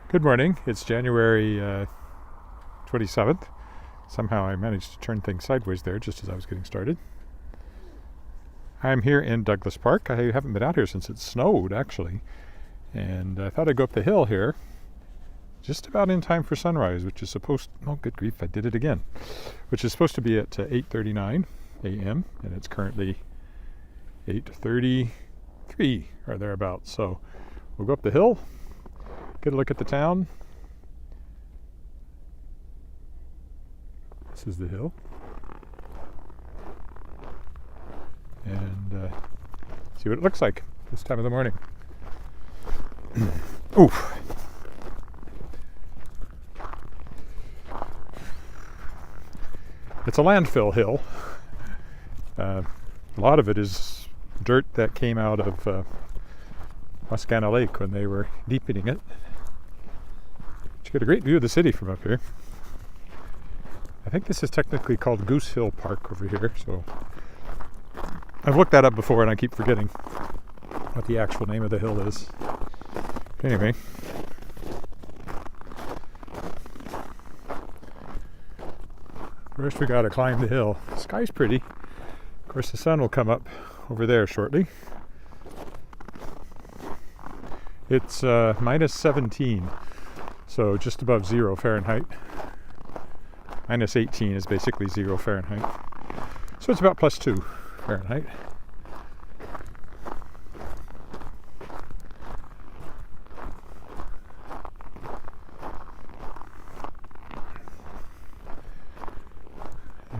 Good morning. It's January 27th. Somehow I managed to turn things sideways there just as I was getting started. I'm here in Douglas Park. I haven't been out here since it snowed, actually. And I thought I'd go up the hill here just about in time for sunrise, which is supposed... Oh, good grief, I did it again. Which is supposed to be at 8:39 a.m. And it's currently 8:33 or thereabouts. So we'll go up the hill, get a look at the town. This is the hill. And see what it looks like this time of the morning. Oof. It's a landfill hill. A lot of it is dirt that came out of Wascana Lake when they were deepening it. You get a great view of the city from up here. I think this is technically called Goose Hill Park over here, so I've looked that up before and I keep forgetting what the actual name of the hill is. Anyway, first we gotta climb the hill. The sky's pretty. Of course the sun will come up over there shortly. It's minus 17, so just above 0 Fahrenheit. Minus 18 is basically 0 Fahrenheit. So it's about plus 2 Fahrenheit.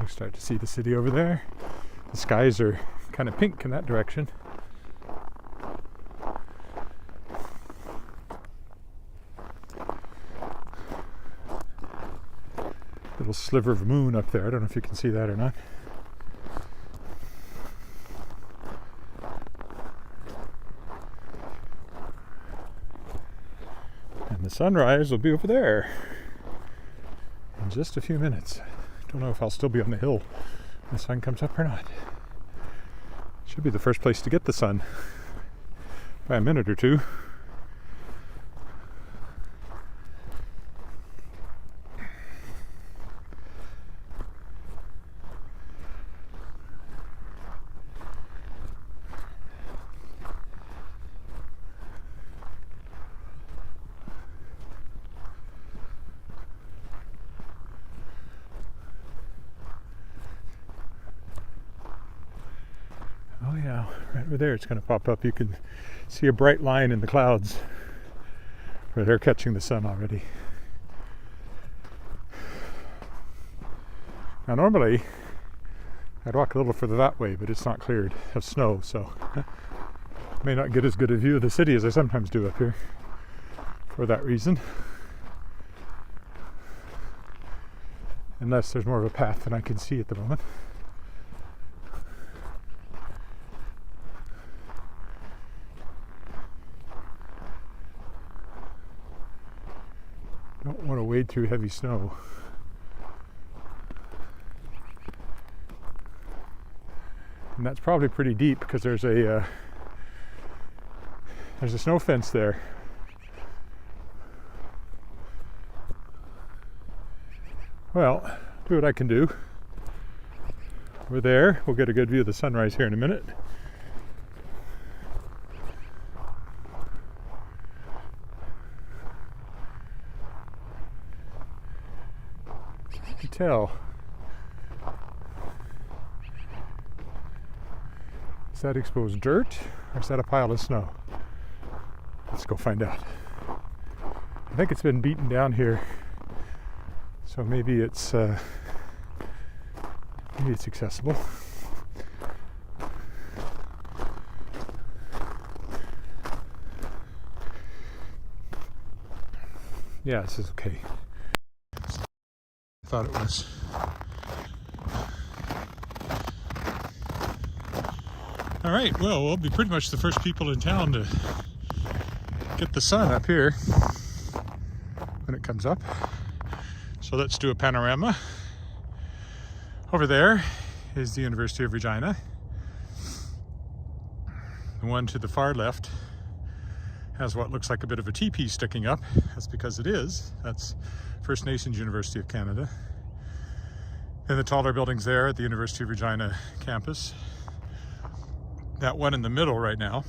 You start to see the city over there. The skies are kind of pink in that direction. Little sliver of moon up there. I don't know if you can see that or not. And the sunrise will be over there in just a few minutes. Don't know if I'll still be on the hill when the sun comes up or not. Should be the first place to get the sun by a minute or two. Oh yeah, right over there it's going to pop up. You can see a bright line in the clouds where they're catching the sun already. Now normally I'd walk a little further that way, but it's not cleared of snow, so I may not get as good a view of the city as I sometimes do up here for that reason. Unless there's more of a path than I can see at the moment. Don't want to wade through heavy snow. And that's probably pretty deep because there's a snow fence there. Well, do what I can do. We're there. We'll get a good view of the sunrise here in a minute. You can tell. Is that exposed dirt or is that a pile of snow? Let's go find out. I think it's been beaten down here, so maybe it's accessible. Yeah, this is okay. I thought it was. All right, well, we'll be pretty much the first people in town to get the sun up here when it comes up. So let's do a panorama. Over there is the University of Regina. The one to the far left has what looks like a bit of a teepee sticking up. That's because it is. That's First Nations University of Canada. And the taller buildings there at the University of Regina campus. That one in the middle right now,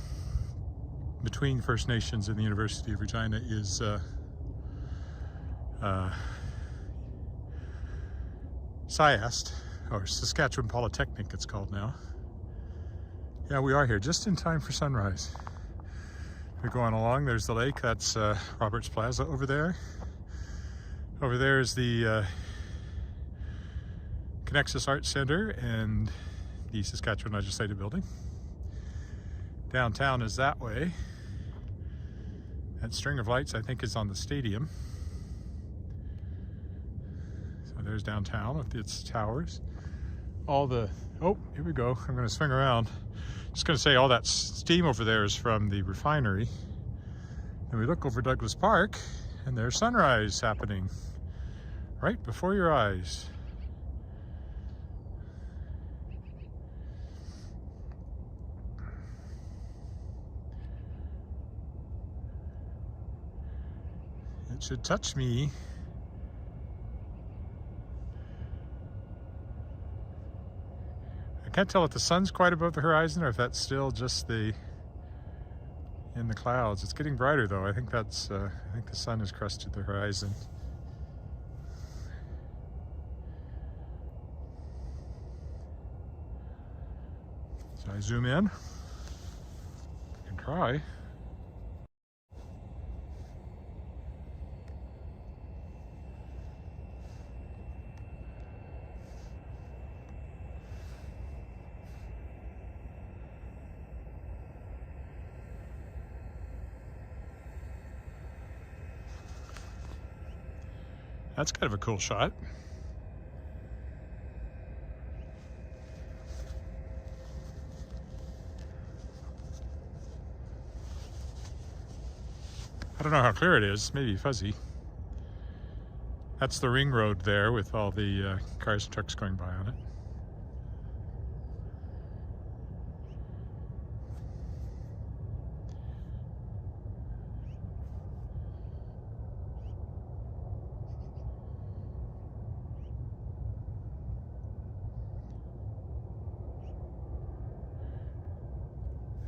between First Nations and the University of Regina, is SIAST, or Saskatchewan Polytechnic it's called now. Yeah, we are here just in time for sunrise. We're going along, there's the lake, that's Roberts Plaza over there. Over there is the Connexus Arts Center and the Saskatchewan Legislative Building. Downtown is that way. That string of lights I think is on the stadium. So there's downtown with its towers. All the, oh, here we go, I'm gonna swing around. Just gonna say all that steam over there is from the refinery. And we look over Douglas Park and there's sunrise happening right before your eyes. It should touch me. I can't tell if the sun's quite above the horizon or if that's still just the in the clouds. It's getting brighter though. I think that's I think the sun has crested the horizon. So I zoom in. I can try. That's kind of a cool shot. I don't know how clear it is, maybe fuzzy. That's the ring road there with all the cars and trucks going by on it.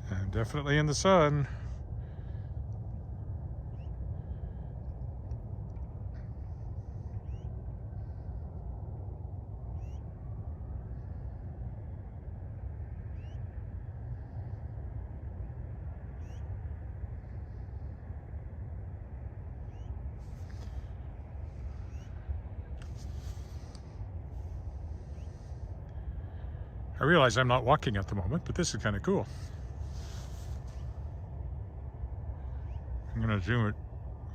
I'm definitely in the sun. I realize I'm not walking at the moment, but this is kind of cool. I'm going to zoom it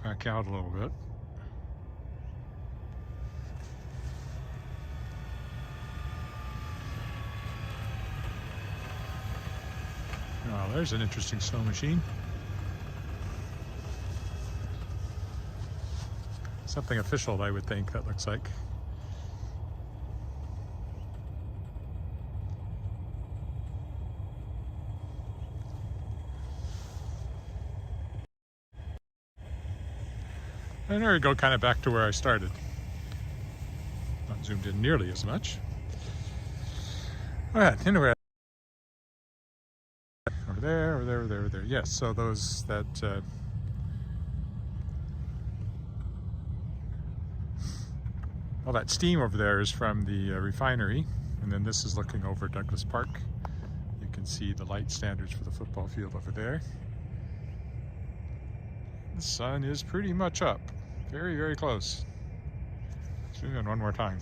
back out a little bit. Oh, there's an interesting snow machine. Something official, I would think, that looks like. And there we go, kind of back to where I started. Not zoomed in nearly as much. All right, anyway. Over there, over there, over there, over there. Yes, so those, all that steam over there is from the refinery. And then this is looking over Douglas Park. You can see the light standards for the football field over there. The sun is pretty much up. Very, very close. Zoom in one more time.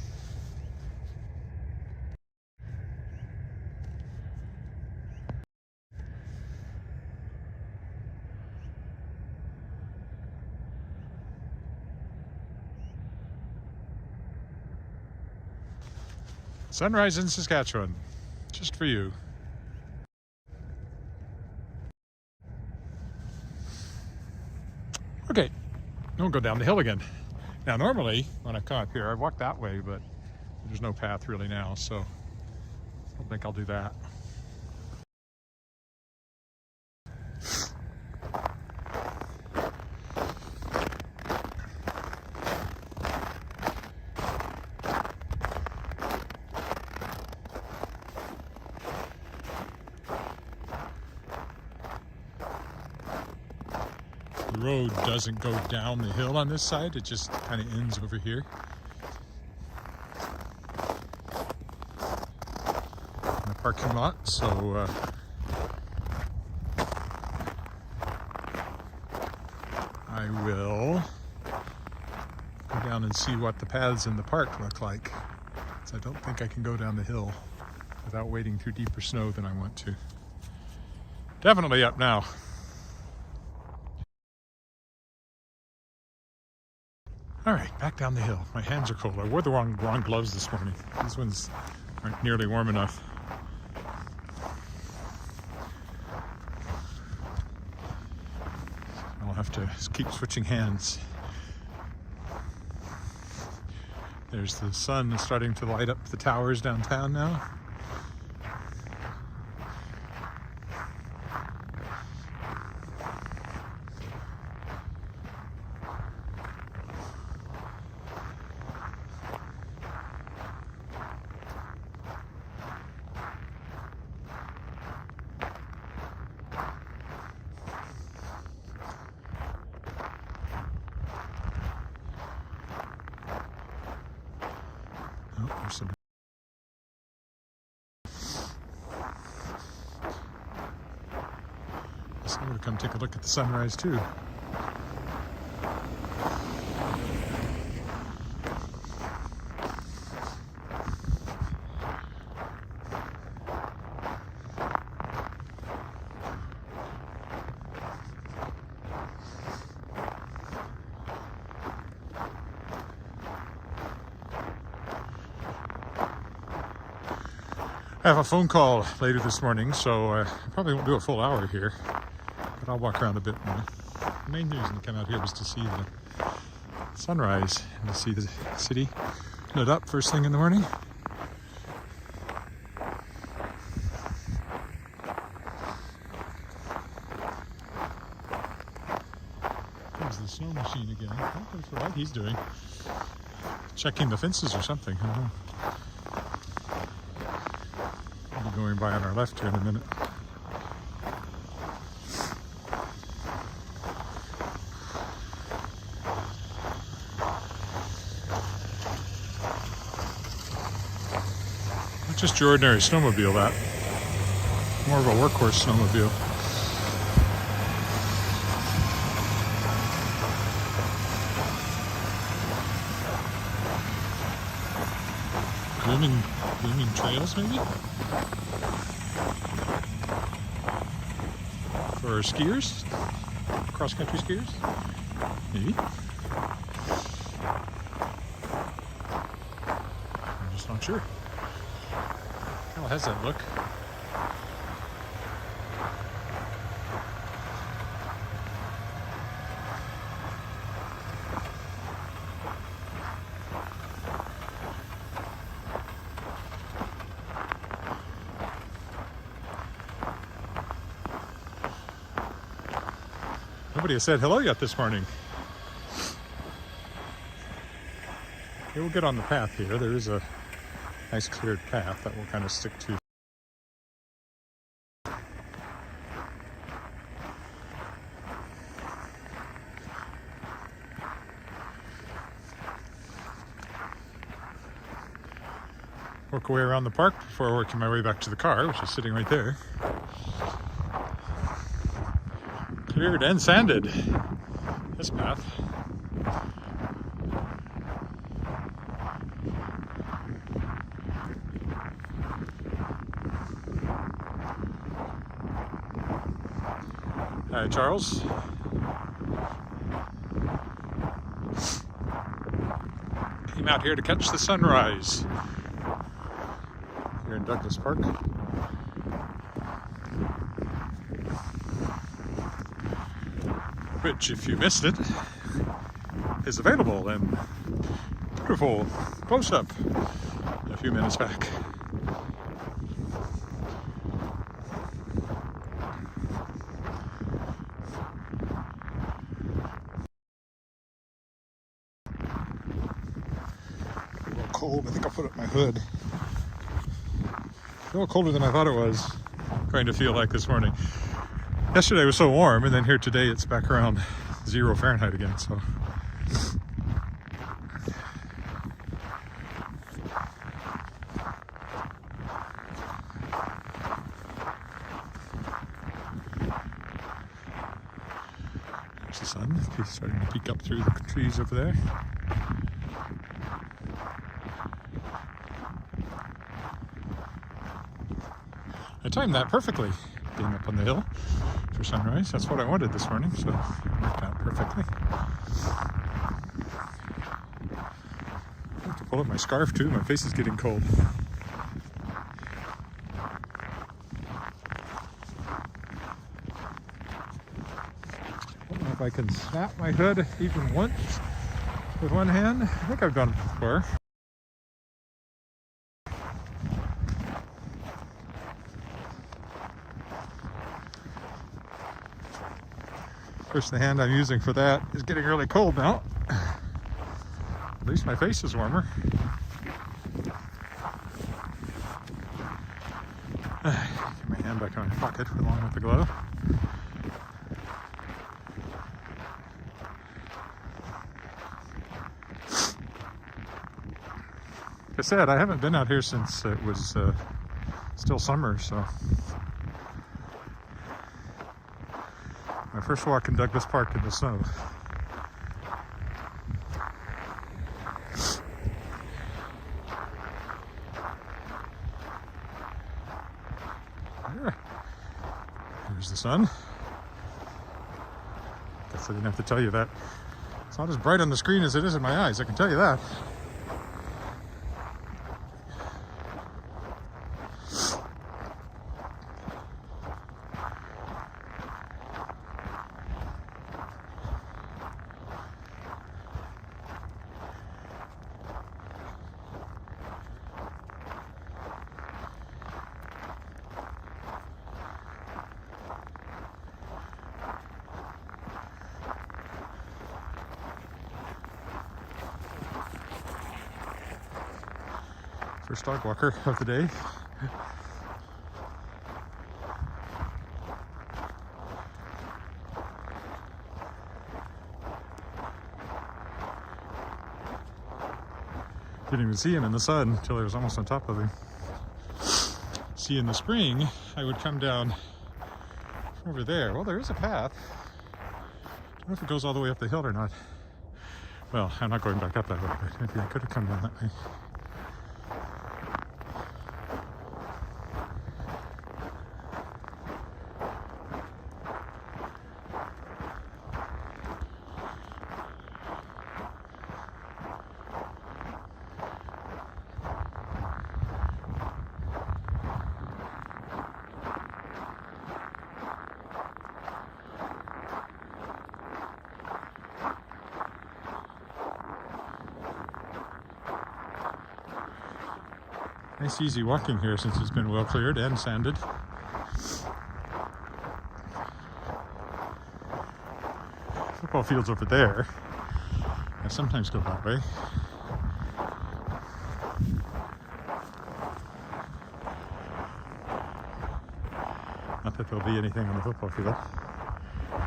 Sunrise in Saskatchewan, just for you. Okay, we'll go down the hill again. Now normally, when I come up here, I walk that way, but there's no path really now, so I don't think I'll do that. road doesn't go down the hill on this side, it just kind of ends over here. In the parking lot, so I will go down and see what the paths in the park look like. So I don't think I can go down the hill without wading through deeper snow than I want to. Definitely up now. All right, back down the hill. My hands are cold. I wore the wrong gloves this morning. These ones aren't nearly warm enough. I'll have to keep switching hands. There's the sun starting to light up the towers downtown now. Oh, there's some. So I'm going to come take a look at the sunrise too. I have a phone call later this morning, so I probably won't do a full hour here, but I'll walk around a bit more. The main reason to come out here was to see the sunrise and to see the city lit up first thing in the morning. There's the snow machine again. I don't know what he's doing. Checking the fences or something. I don't know. Going by on our left here in a minute. Not just your ordinary snowmobile, that. More of a workhorse snowmobile. Blooming trails, maybe? For skiers? Cross-country skiers? Maybe. I'm just not sure. How has that look? Nobody has said hello yet this morning. Okay, we'll get on the path here. There is a nice cleared path that we'll kind of stick to. Work away around the park before working my way back to the car, which is sitting right there. Cleared and sanded, this path. Hi, Charles. Came out here to catch the sunrise here in Douglas Park. Which, if you missed it, is available in beautiful close-up a few minutes back. A little cold. I think I'll put up my hood. A little colder than I thought it was going to feel like this morning. Yesterday was so warm, and then here today it's back around 0 Fahrenheit again, so. There's the sun. He's starting to peek up through the trees over there. I timed that perfectly, being up on the hill for sunrise. That's what I wanted this morning, so it worked out perfectly. I have to pull up my scarf too, my face is getting cold. I don't know if I can snap my hood even once with one hand. I think I've done it before. Of course, the hand I'm using for that is getting really cold now. At least my face is warmer. Get my hand back in my pocket along with the glove. Like I said, I haven't been out here since it was still summer, so. My first walk in Douglas Park in the snow. There's the sun. Guess I didn't have to tell you that. It's not as bright on the screen as it is in my eyes, I can tell you that. First dog walker of the day. Didn't even see him in the sun until I was almost on top of him. See, in the spring, I would come down over there. Well, there is a path. I don't know if it goes all the way up the hill or not. Well, I'm not going back up that way, but maybe I could have come down that way. Nice easy walking here since it's been well cleared and sanded. Football field's over there. I sometimes go that way. Not that there'll be anything on the football field,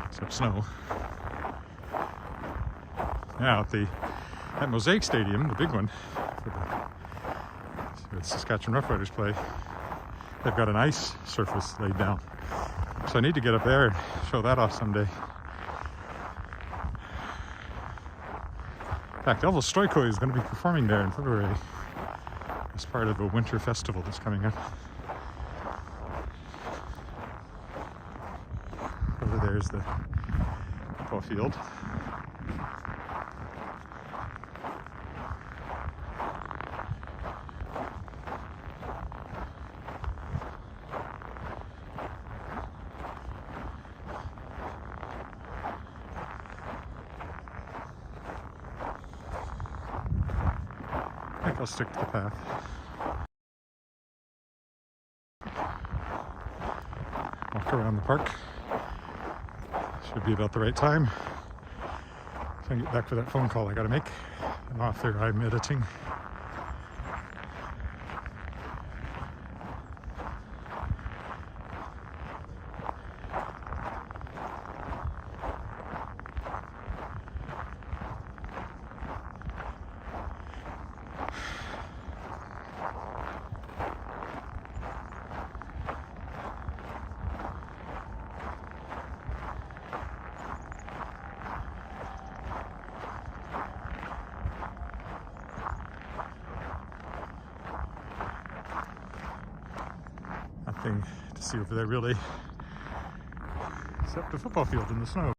except snow. Now at Mosaic Stadium, the big one, for the Saskatchewan Roughriders play, they've got an ice surface laid down. So I need to get up there and show that off someday. In fact, Elvis Stojko is going to be performing there in February as part of a winter festival that's coming up. Over there's the football field. I think I'll stick to the path. Walk around the park. Should be about the right time. So I can get back for that phone call I gotta make. I'm off there, I'm editing. to see over there really, except the football field in the snow.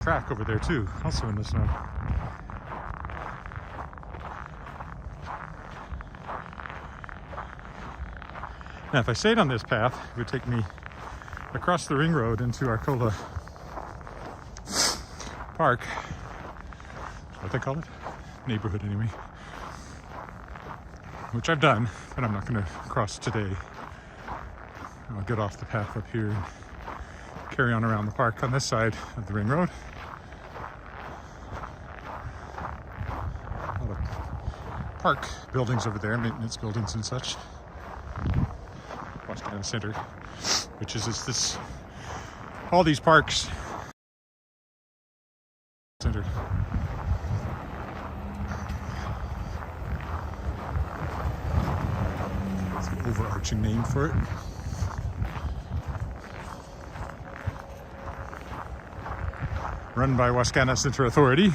Track over there too, also in the snow. Now, if I stayed on this path, it would take me across the ring road into Arcola Park. That's what they call it? Neighborhood, anyway. Which I've done, but I'm not going to cross today. I'll get off the path up here and carry on around the park on this side of the ring road. A lot of park buildings over there, maintenance buildings and such. Wascana Center, which is this all these parks center. That's an overarching name for it. Run by Wascana Center Authority.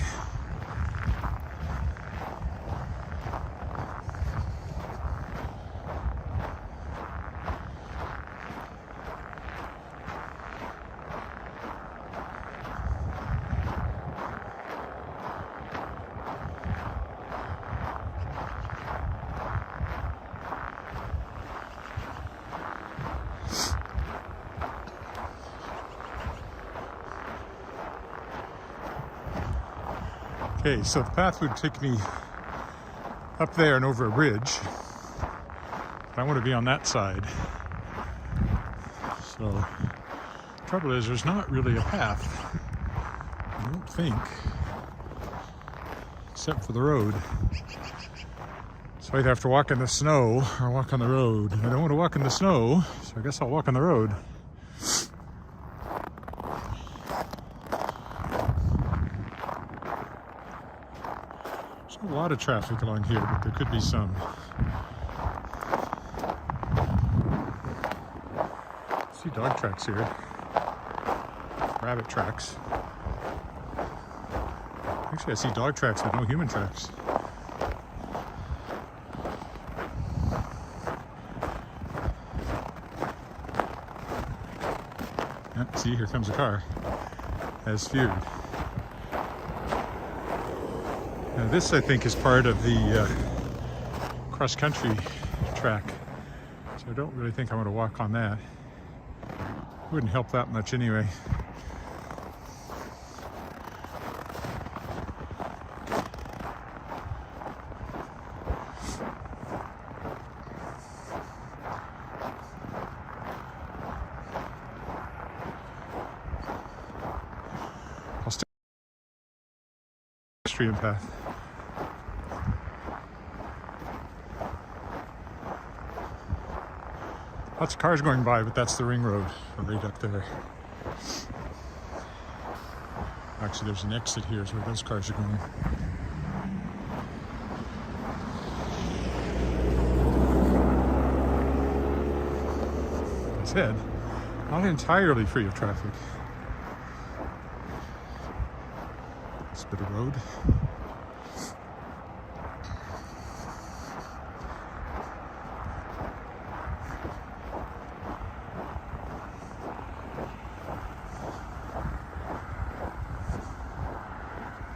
Okay, so the path would take me up there and over a bridge. But I want to be on that side. So, the trouble is there's not really a path, I don't think, except for the road. So I'd have to walk in the snow or walk on the road. I don't want to walk in the snow, so I guess I'll walk on the road. A lot of traffic along here, but there could be some. I see dog tracks here. Rabbit tracks. Actually, I see dog tracks, but no human tracks. Yep, see, here comes a car. As feared. Now this, I think, is part of the cross-country track, so I don't really think I want to walk on that. Wouldn't help that much anyway. I'll stay on the pedestrian path. Lots of cars going by, but that's the ring road right up there. Actually, there's an exit here, is where those cars are going. As I said, not entirely free of traffic. This bit of road.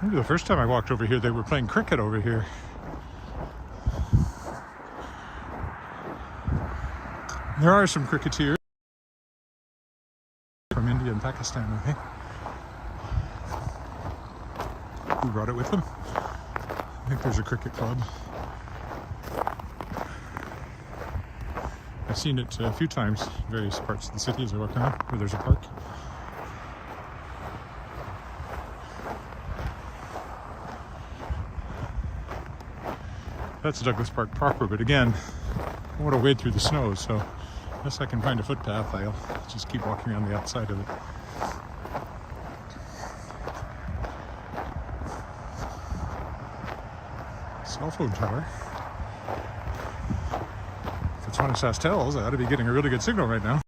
Maybe the first time I walked over here, they were playing cricket over here. There are some cricketers from India and Pakistan, I think. Who brought it with them? I think there's a cricket club. I've seen it a few times in various parts of the city as I walk around, where there's a park. That's Douglas Park proper, but again, I want to wade through the snow, so unless I can find a footpath, I'll just keep walking around the outside of it. Cell phone tower. If it's one of Sastel's, I ought to be getting a really good signal right now.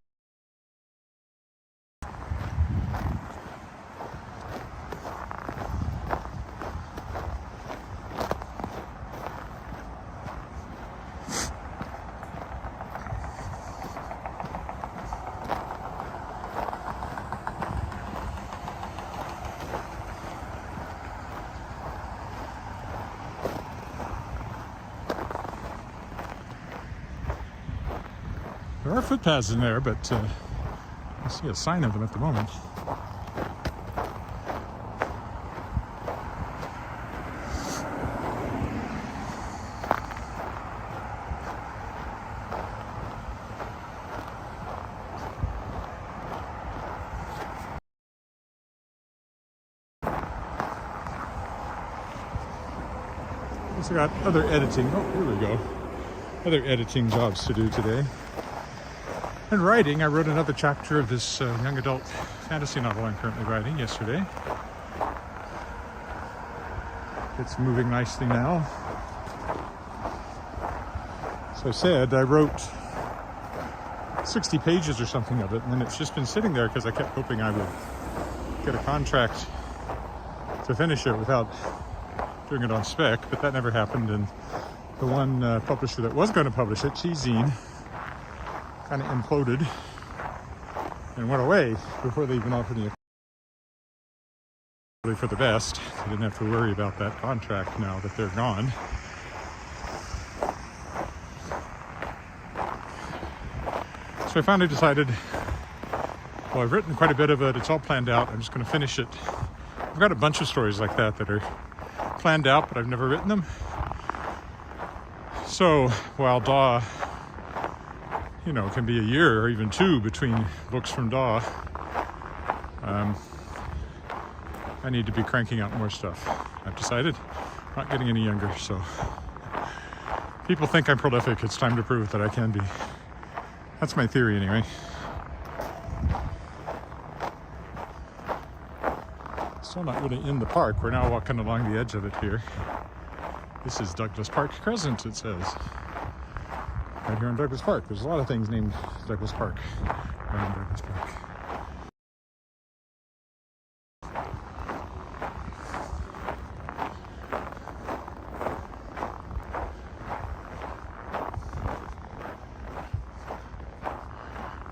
There are footpaths in there, but I see a sign of them at the moment. I got other editing. Oh, here we go. Other editing jobs to do today. And writing. I wrote another chapter of this young adult fantasy novel I'm currently writing yesterday. It's moving nicely now. So I said I wrote 60 pages or something of it, and then it's just been sitting there because I kept hoping I would get a contract to finish it without doing it on spec, but that never happened. And the one publisher that was going to publish it, Zine, kind of imploded and went away before they even offered me a for the best. I didn't have to worry about that contract now that they're gone. So I finally decided, well, I've written quite a bit of it. It's all planned out. I'm just going to finish it. I've got a bunch of stories like that that are planned out, but I've never written them. So while DAW, can be a year or even two between books from DAW, I need to be cranking out more stuff. I've decided. I'm not getting any younger, so people think I'm prolific. It's time to prove that I can be. That's my theory anyway. Still not really in the park. We're now walking along the edge of it here. This is Douglas Park Crescent, it says. Right here in Douglas Park. There's a lot of things named Douglas Park around Douglas Park.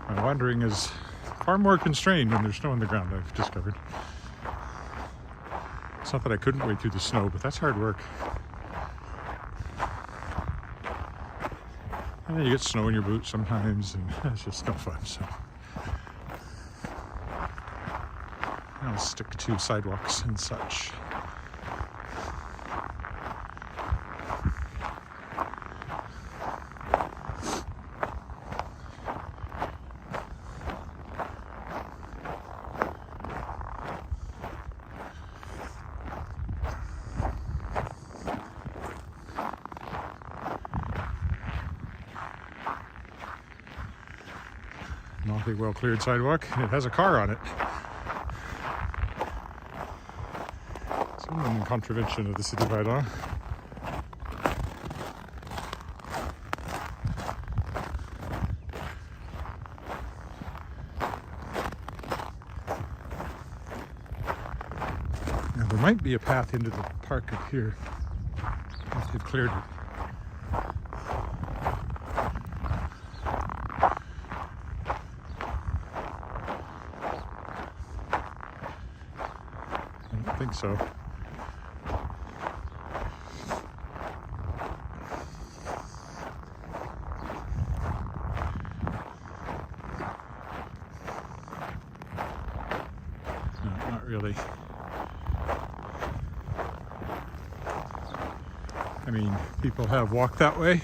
My wandering is far more constrained when there's snow on the ground, I've discovered. It's not that I couldn't wade through the snow, but that's hard work. And then you get snow in your boots sometimes, and it's just no fun. So I'll stick to sidewalks and such. An awfully well cleared sidewalk. It has a car on it. Someone in contravention of the city bylaw. Now there might be a path into the park up here if they've cleared it. I think so. No, not really. I mean, people have walked that way.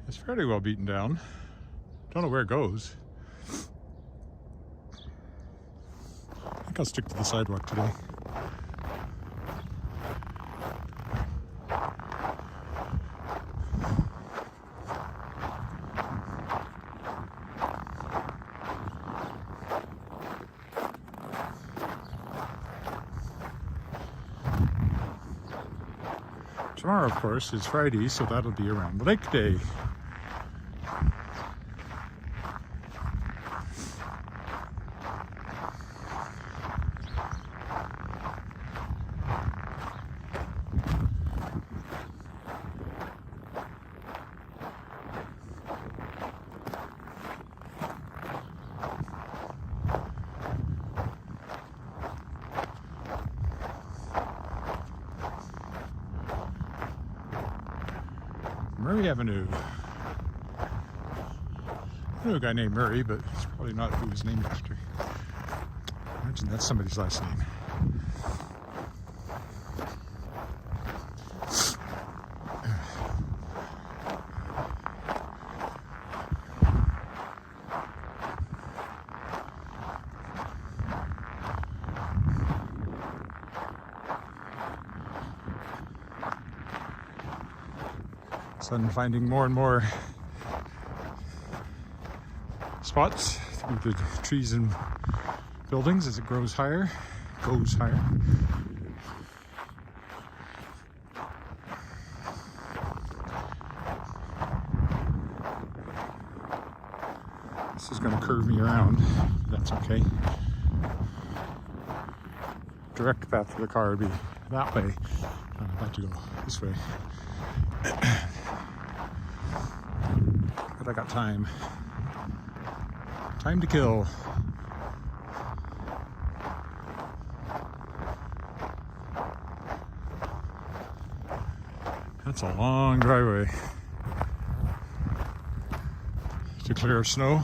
It's fairly well beaten down. Don't know where it goes. I think I'll stick to the sidewalk today. Tomorrow, of course, is Friday, so that'll be around Lake Day. Murray Avenue. I know a guy named Murray, but it's probably not who was named after. Imagine that's somebody's last name. So I'm finding more and more spots through the trees and buildings as it goes higher. This is going to curve me around. That's okay. Direct path for the car would be that way. I'm about to go this way. But I got time. Time to kill. That's a long driveway to clear snow.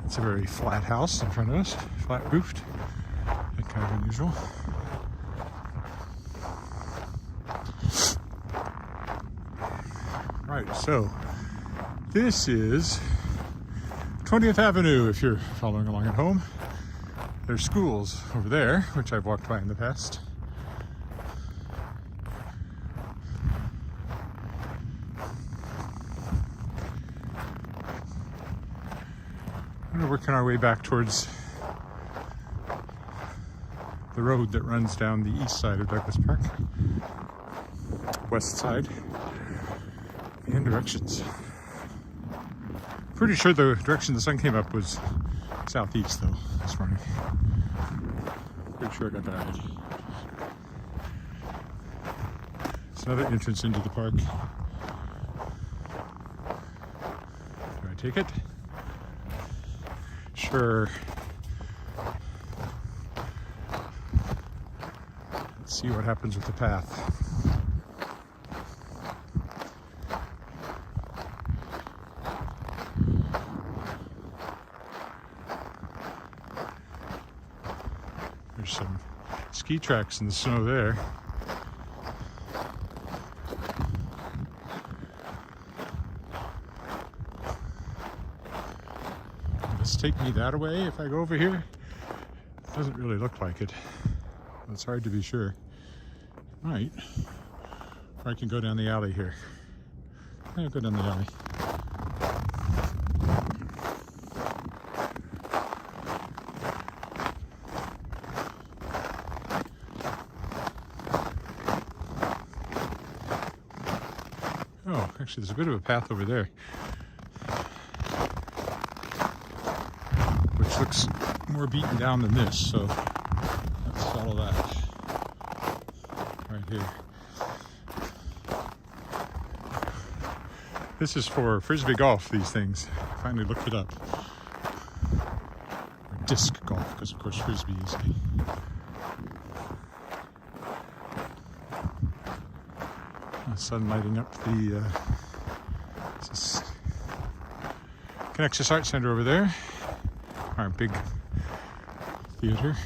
It's a very flat house in front of us, flat roofed, and kind of unusual. Right, so this is 20th Avenue if you're following along at home. There's schools over there, which I've walked by in the past. We're working our way back towards the road that runs down the east side of Douglas Park, west side, and directions. Pretty sure the direction the sun came up was southeast though this morning. Pretty sure I got that right. It's another entrance into the park. Do I take it? Sure. Let's see what happens with the path. There's some ski tracks in the snow there. Take me that way if I go over here? It doesn't really look like it. It's hard to be sure. Might. Or I can go down the alley here. I'll go down the alley. Oh, actually there's a bit of a path over there. Looks more beaten down than this, so let's follow that right here. This is for frisbee golf, these things. I finally looked it up. Or disc golf, because of course frisbee is the sun lighting up the Connexus Art Center over there. Our big theater.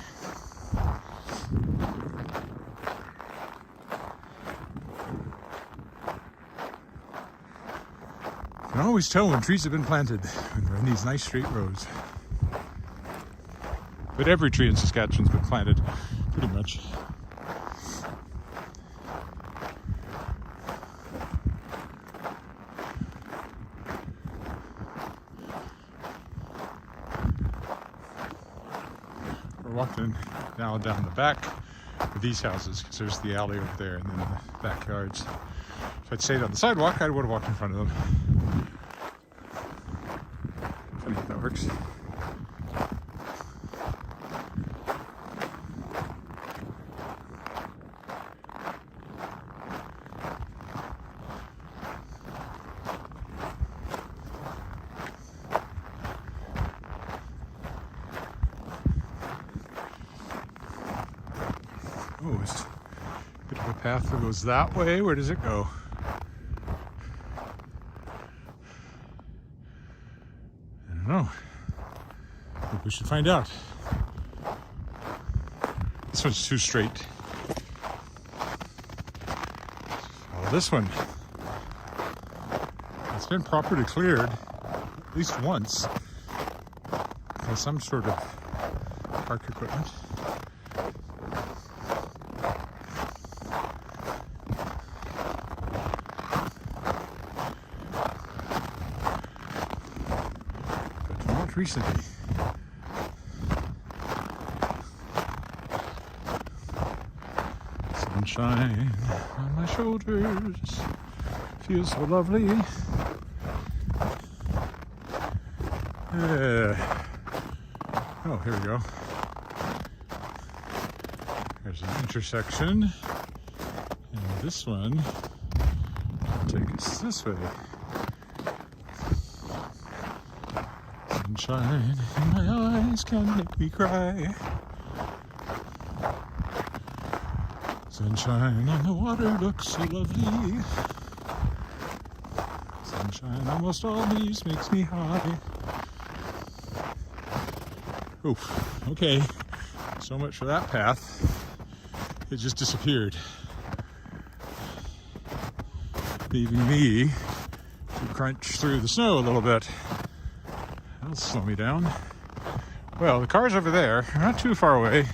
You can always tell when trees have been planted when they're in these nice straight rows. But every tree in Saskatchewan's been planted, pretty much. Walking now down the back of these houses because there's the alley over there and then the backyards. In I'd stayed on the sidewalk, I would have walked in front of them. Funny how that works. Oh, it's a bit of a path that goes that way. Where does it go? I don't know. I think we should find out. This one's too straight. Oh, this one. It's been properly cleared at least once by some sort of park equipment. Recently. Sunshine on my shoulders feels so lovely. Oh, here we go. There's an intersection, and this one will take us this way. Sunshine in my eyes can make me cry. Sunshine on the water looks so lovely. Sunshine almost always makes me high. Oof, okay. So much for that path. It just disappeared, leaving me to crunch through the snow a little bit. That'll slow me down. Well, the car's over there, not too far away.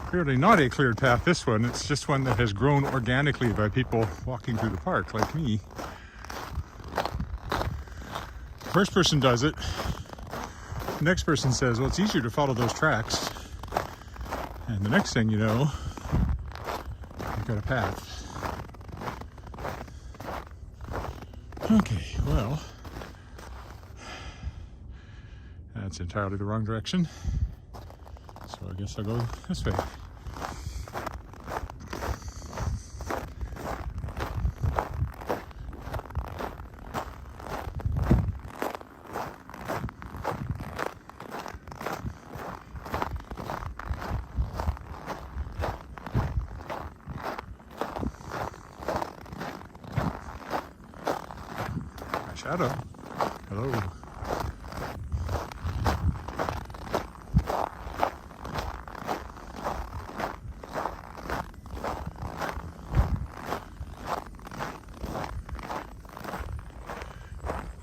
Clearly not a cleared path, this one. It's just one that has grown organically by people walking through the park, like me. The first person does it. The next person says, well, it's easier to follow those tracks. And the next thing you know, you've got a path. Okay, well, that's entirely the wrong direction. So I guess I'll go this way. Shadow. Hello.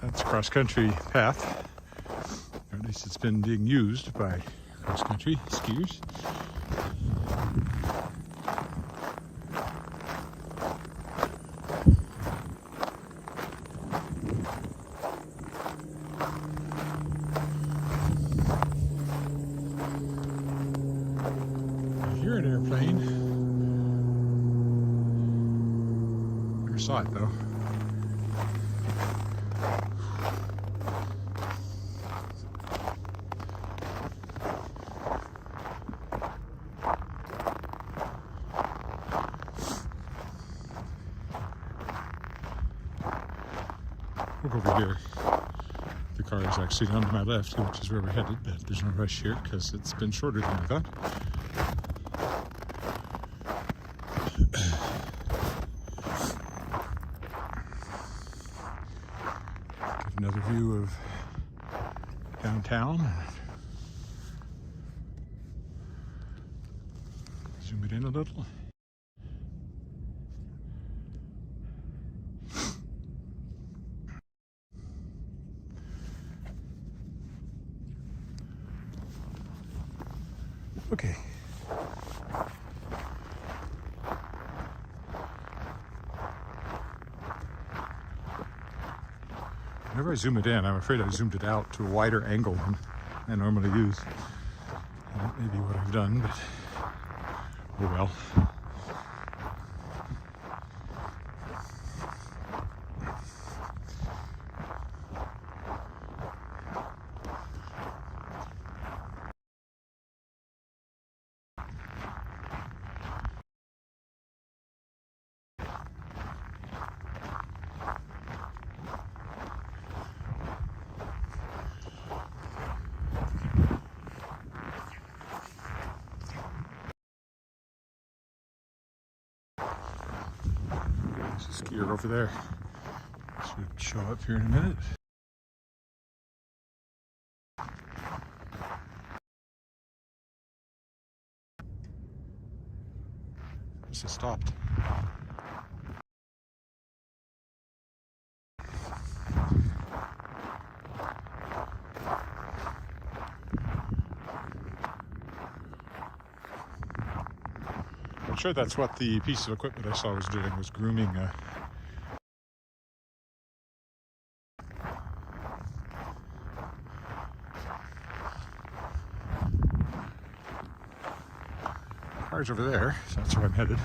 That's a cross-country path, or at least it's been being used by cross-country skiers. You're an airplane. Never saw it though. Look over here. The car is actually on to my left, which is where we're headed, but there's no rush here because it's been shorter than I thought. Get another view of downtown. Zoom it in a little. Okay. Whenever I zoom it in, I'm afraid I zoomed it out to a wider angle than I normally use. And that may be what I've done, but oh well. There's a skier over there. Should show up here in a minute. This has stopped. I'm sure that's what the piece of equipment I saw was doing, was grooming car's over there, so that's where I'm headed.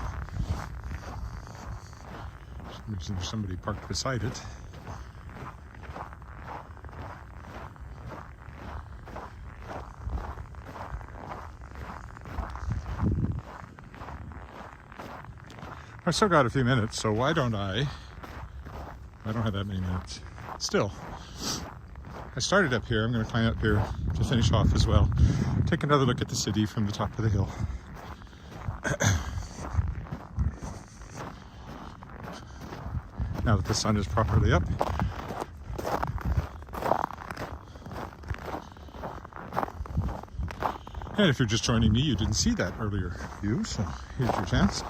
There's somebody parked beside it. I've still got a few minutes, so why don't I don't have that many minutes. Still, I started up here. I'm going to climb up here to finish off as well. Take another look at the city from the top of the hill. Now that the sun is properly up. And if you're just joining me, you didn't see that earlier view, so here's your chance.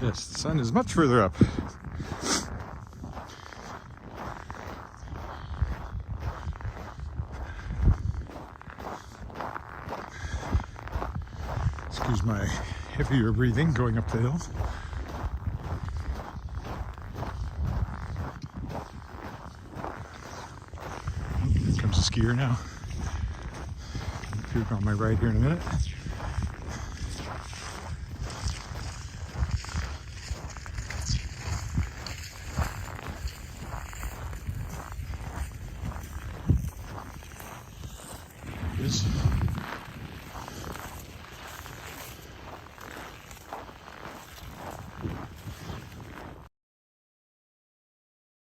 Yes, the sun is much further up. Excuse my heavier breathing going up the hill. Here comes a skier now. Appear on my right here in a minute.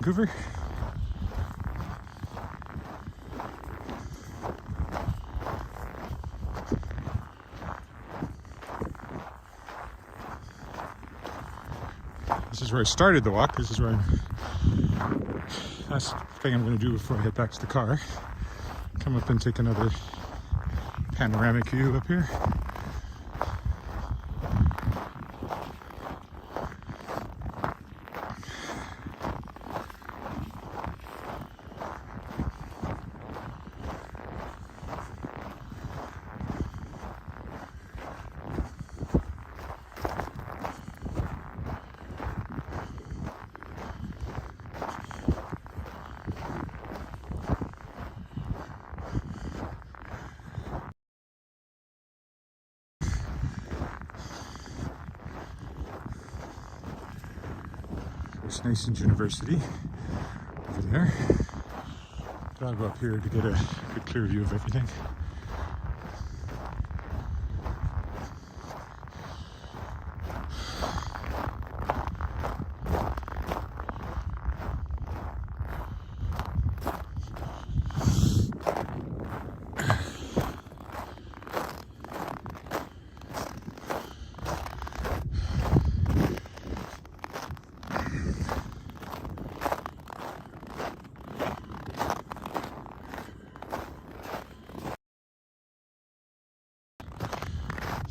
Vancouver. This is where I started the walk. This is where last thing I'm going to do before I head back to the car. Come up and take another panoramic view up here. There's Mason's University over there. But I'll go up here to get a good clear view of everything.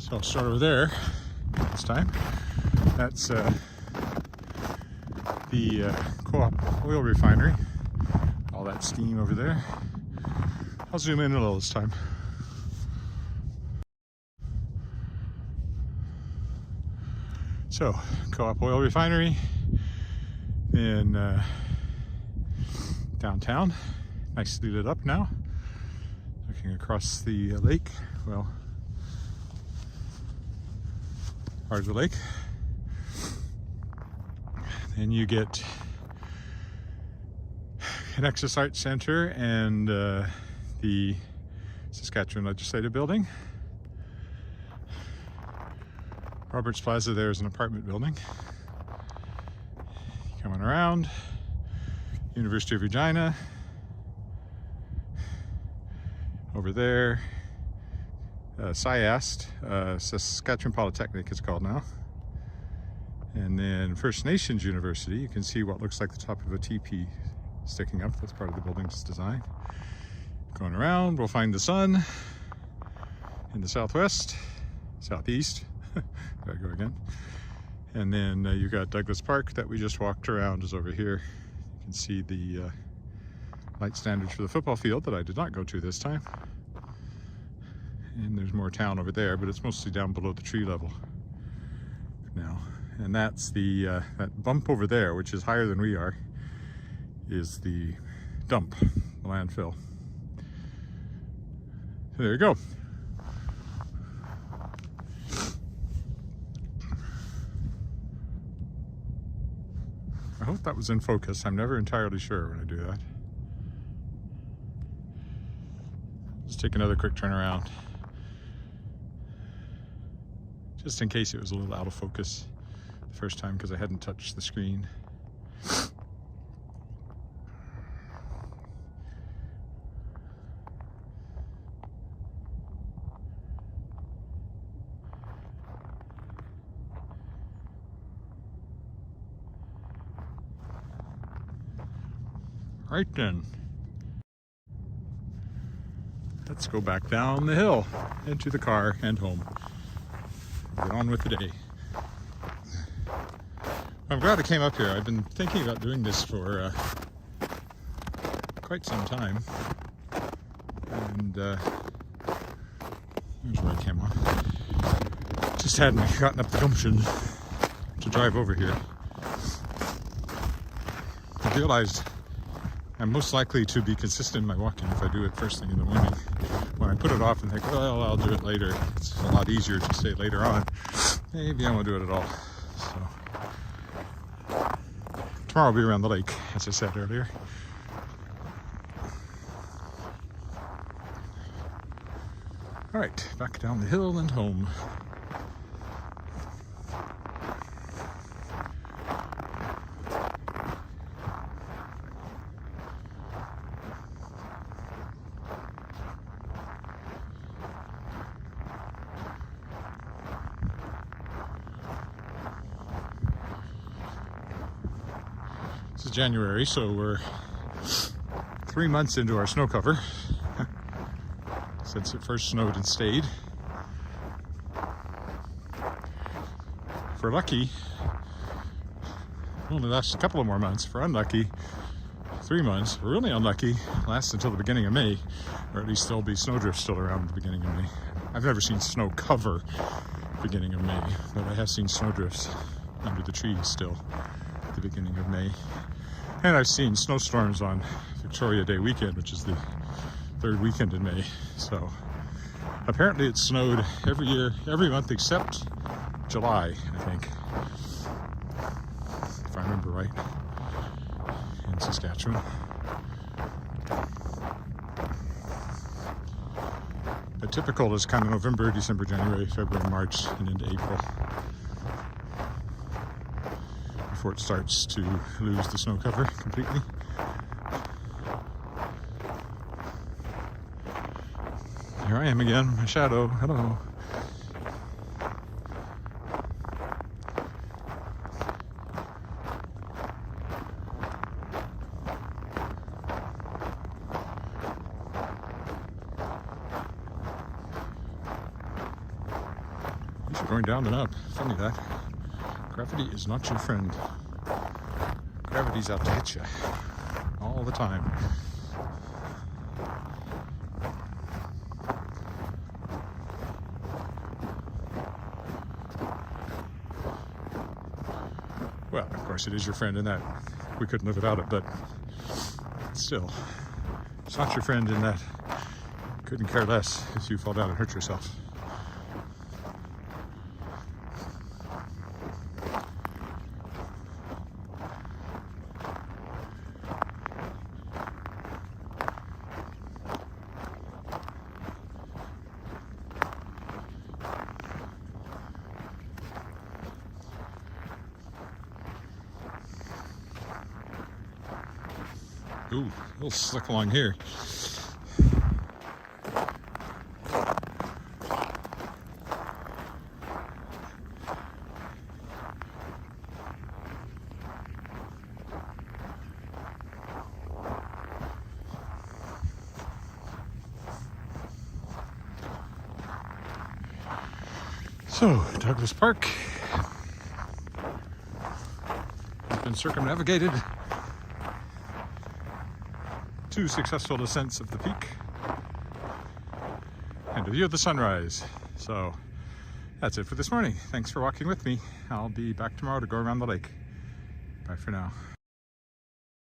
So I'll start over there this time. That's the Co-op oil refinery. All that steam over there. I'll zoom in a little this time. So, Co-op oil refinery in downtown, nicely lit up now. Looking across the lake, well, part of the lake. Then you get an Access Arts Center and the Saskatchewan Legislative Building. Roberts Plaza there is an apartment building. Coming around, University of Regina. Over there, SIAST, Saskatchewan Polytechnic it's called now. And then First Nations University, you can see what looks like the top of a teepee sticking up. That's part of the building's design. Going around, we'll find the sun in the southwest, southeast. Gotta go again. And then you got Douglas Park that we just walked around is over here. You can see the light standards for the football field that I did not go to this time. And there's more town over there, but it's mostly down below the tree level now. And that's the that bump over there, which is higher than we are, is the dump, the landfill. So there you go. I hope that was in focus. I'm never entirely sure when I do that. Let's take another quick turn around, just in case it was a little out of focus the first time because I hadn't touched the screen. Right then, let's go back down the hill into the car and home. Get on with the day. I'm glad I came up here. I've been thinking about doing this for quite some time. And here's where I came off. Just hadn't gotten up the gumption to drive over here. I realized I'm most likely to be consistent in my walking if I do it first thing in the morning. When I put it off and think, well, I'll do it later, it's a lot easier to say later on. Maybe I won't do it at all. So tomorrow I'll be around the lake, as I said earlier. All right, back down the hill and home. This is January, so we're 3 months into our snow cover since it first snowed and stayed. If we're lucky, it only lasts a couple of more months. If we're unlucky, 3 months. If we're really unlucky, it lasts until the beginning of May, or at least there'll be snowdrifts still around the beginning of May. I've never seen snow cover beginning of May, but I have seen snowdrifts under the trees still at the beginning of May. And I've seen snowstorms on Victoria Day weekend, which is the third weekend in May. So apparently it snowed every year, every month except July, I think, if I remember right, in Saskatchewan. But typical is kind of November, December, January, February, March, and into April, before it starts to lose the snow cover completely. Here I am again, my shadow. Hello. going down and up. Funny that. Gravity is not your friend. Gravity's out to hit you all the time. Well, of course, it is your friend in that we couldn't live without it, but still, it's not your friend in that couldn't care less if you fall down and hurt yourself. Ooh, a little slick along here. So, Douglas Park has been circumnavigated. 2 successful descents of the peak and a view of the sunrise. So that's it for this morning. Thanks for walking with me. I'll be back tomorrow to go around the lake. Bye for now.